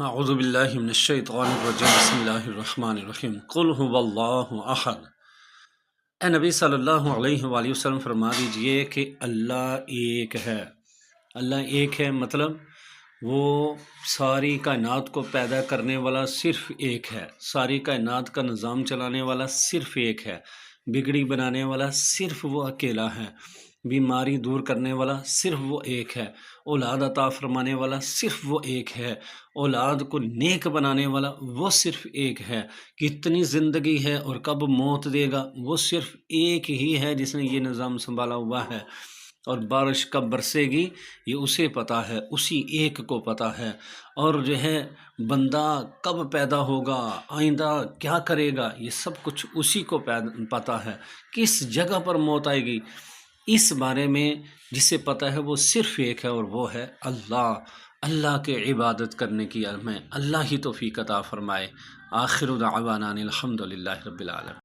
اعوذ باللہ من الشیطان الرجیم بسم اللہ الرحمن الرحیم قل هو اللہ احد۔ اے نبی صلی اللہ علیہ وآلہ وسلم فرما دیجئے کہ اللہ ایک ہے۔ اللہ ایک ہے مطلب وہ ساری کائنات کو پیدا کرنے والا صرف ایک ہے، ساری کائنات کا نظام چلانے والا صرف ایک ہے، بگڑی بنانے والا صرف وہ اکیلا ہے، بیماری دور کرنے والا صرف وہ ایک ہے، اولاد عطا فرمانے والا صرف وہ ایک ہے، اولاد کو نیک بنانے والا وہ صرف ایک ہے، کتنی زندگی ہے اور کب موت دے گا وہ صرف ایک ہی ہے جس نے یہ نظام سنبھالا ہوا ہے، اور بارش کب برسے گی یہ اسے پتہ ہے، اسی ایک کو پتہ ہے، اور جو ہے بندہ کب پیدا ہوگا، آئندہ کیا کرے گا یہ سب کچھ اسی کو پتہ ہے، کس جگہ پر موت آئے گی اس بارے میں جسے پتہ ہے وہ صرف ایک ہے اور وہ ہے اللہ۔ اللہ کے عبادت کرنے کی ہمیں اللہ ہی توفیق عطا فرمائے۔ آخر دعوانا الحمدللہ رب العالمین۔